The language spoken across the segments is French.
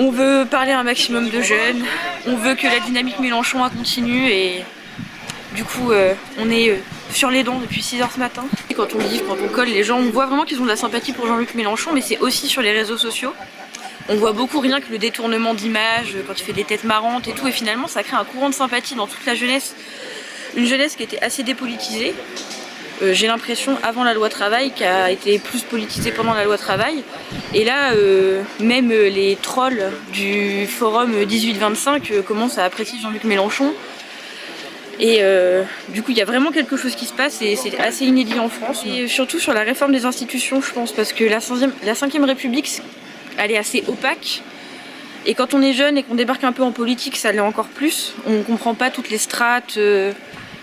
On veut parler à un maximum de jeunes, on veut que la dynamique Mélenchon continue et du coup on est sur les dents depuis 6 h ce matin. Et quand on livre, quand on colle, les gens, on voit vraiment qu'ils ont de la sympathie pour Jean-Luc Mélenchon, mais c'est aussi sur les réseaux sociaux. On voit beaucoup rien que le détournement d'images, quand il fait des têtes marrantes et tout, et finalement ça crée un courant de sympathie dans toute la jeunesse. Une jeunesse qui était assez dépolitisée. J'ai l'impression avant la loi travail qui a été plus politisée pendant la loi travail. Et là, même les trolls du forum 1825 commencent à apprécier Jean-Luc Mélenchon. Et du coup, il y a vraiment quelque chose qui se passe et c'est assez inédit en France. Et surtout sur la réforme des institutions, je pense, parce que la 5e République, elle est assez opaque. Et quand on est jeune et qu'on débarque un peu en politique, ça l'est encore plus. On ne comprend pas toutes les strates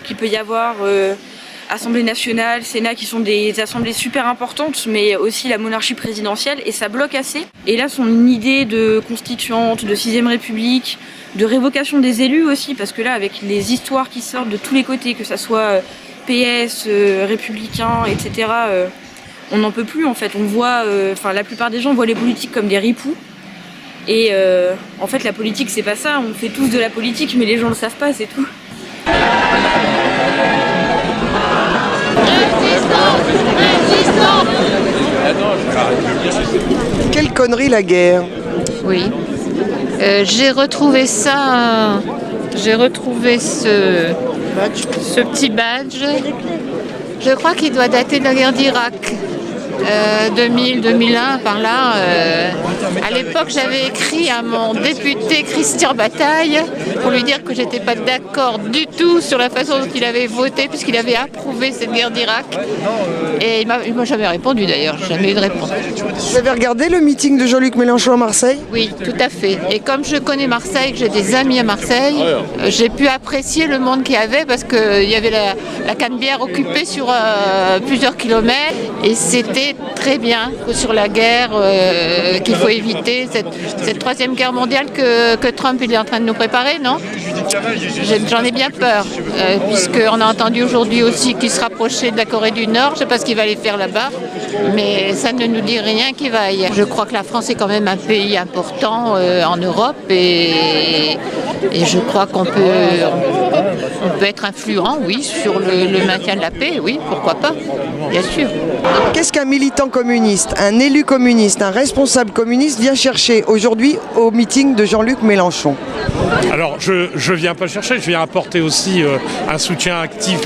qu'il peut y avoir. Assemblée nationale, Sénat qui sont des assemblées super importantes, mais aussi la monarchie présidentielle, et ça bloque assez. Et là, son idée de constituante, de 6e République, de révocation des élus aussi, parce que là, avec les histoires qui sortent de tous les côtés, que ça soit PS, républicains, etc., on n'en peut plus en fait. On voit, la plupart des gens voient les politiques comme des ripoux. Et en fait, la politique, c'est pas ça. On fait tous de la politique, mais les gens le savent pas, c'est tout. Quelle connerie la guerre. Oui. J'ai retrouvé ça. J'ai retrouvé ce petit badge. Je crois qu'il doit dater de la guerre d'Irak. 2000, 2001, par là. À l'époque, j'avais écrit à mon député Christian Bataille pour lui dire que j'étais pas d'accord du tout sur la façon dont il avait voté, puisqu'il avait approuvé cette guerre d'Irak. Et il m'a jamais répondu d'ailleurs, jamais eu de réponse. Vous avez regardé le meeting de Jean-Luc Mélenchon à Marseille? Oui, tout à fait. Et comme je connais Marseille, que j'ai des amis à Marseille, j'ai pu apprécier le monde qu'il y avait, parce qu'il y avait la Canebière occupée sur plusieurs kilomètres, et c'était très bien sur la guerre qu'il faut éviter, cette 3e guerre mondiale que Trump il est en train de nous préparer, non? J'en ai bien peur, puisqu'on a entendu aujourd'hui aussi qu'il se rapprochait de la Corée du Nord. Je ne sais pas ce qu'il va aller faire là-bas, mais ça ne nous dit rien qui vaille. Je crois que la France est quand même un pays important en Europe, et je crois qu'on peut être influent, oui, sur le maintien de la paix, oui, pourquoi pas, bien sûr. Qu'est-ce qu'un militant communiste, un élu communiste, un responsable communiste vient chercher aujourd'hui au meeting de Jean-Luc Mélenchon? Alors, je viens pas chercher, je viens apporter aussi un soutien actif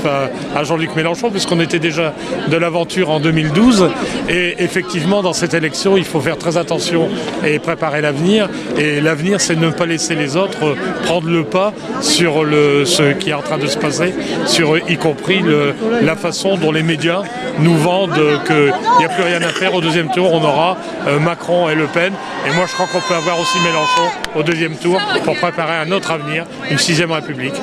à Jean-Luc Mélenchon, puisqu'on était déjà de l'aventure en 2012. Et effectivement, dans cette élection, il faut faire très attention et préparer l'avenir. Et l'avenir, c'est de ne pas laisser les autres prendre le pas sur ce qui est en train de se passer, sur y compris la façon dont les médias nous vendent qu'il n'y a plus rien à faire. Au 2e tour, on aura Macron et Le Pen. Et moi, je crois qu'on peut avoir aussi Mélenchon au 2e tour pour préparer un autre avenir, une 6e République.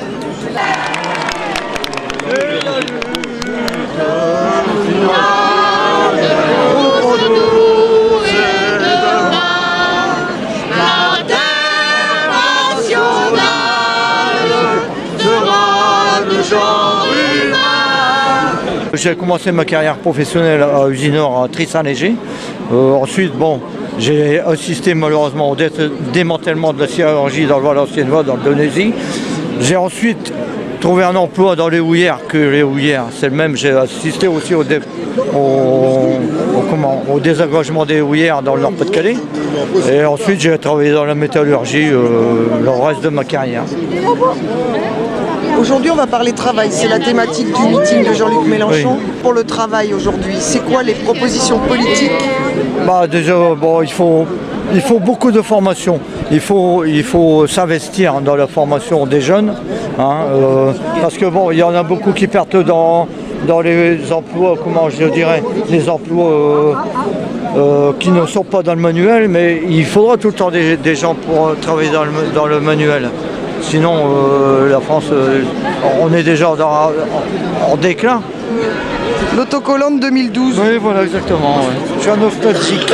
J'ai commencé ma carrière professionnelle à Usinor à Tristan-Léger. Ensuite, j'ai assisté malheureusement au démantèlement de la sidérurgie dans le Valenciennois, dans le Donésie. J'ai ensuite trouvé un emploi dans les houillères, c'est le même. J'ai assisté aussi au désagrégement des houillères dans le Nord-Pas-de-Calais. Et ensuite, j'ai travaillé dans la métallurgie le reste de ma carrière. Aujourd'hui, on va parler travail. C'est la thématique du meeting de Jean-Luc Mélenchon. Oui. Pour le travail aujourd'hui, c'est quoi les propositions politiques? Déjà, il faut beaucoup de formation. Il faut s'investir dans la formation des jeunes, parce que il y en a beaucoup qui perdent dans les emplois, les emplois qui ne sont pas dans le manuel, mais il faudra tout le temps des gens pour travailler dans le manuel. Sinon, la France, on est déjà en déclin. L'autocollant de 2012. Oui, voilà, exactement. Ouais. Je suis un nostalgique.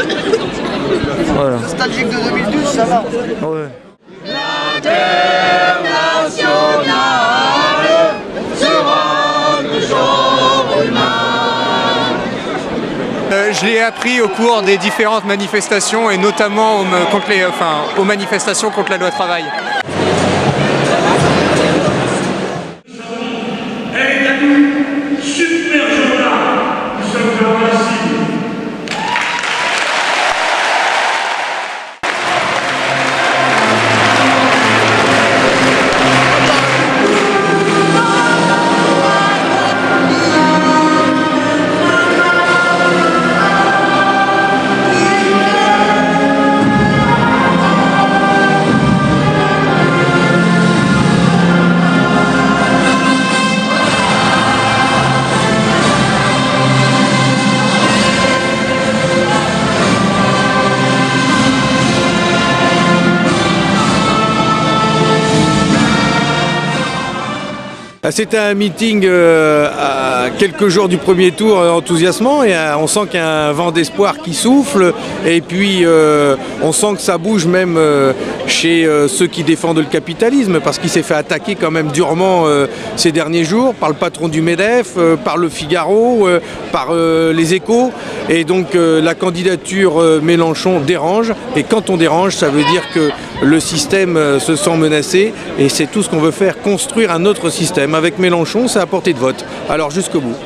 Voilà. Nostalgique de 2012, ça va. Ouais. L'Internationale sera le genre humain. je l'ai appris au cours des différentes manifestations et notamment aux manifestations contre la loi travail. C'était un meeting à quelques jours du premier tour enthousiasmant et on sent qu'il y a un vent d'espoir qui souffle et puis on sent que ça bouge même chez ceux qui défendent le capitalisme parce qu'il s'est fait attaquer quand même durement ces derniers jours par le patron du MEDEF, par le Figaro, par les Échos et donc la candidature Mélenchon dérange et quand on dérange ça veut dire que le système se sent menacé et c'est tout ce qu'on veut faire, construire un autre système. Avec Mélenchon, c'est à portée de vote. Alors jusqu'au bout.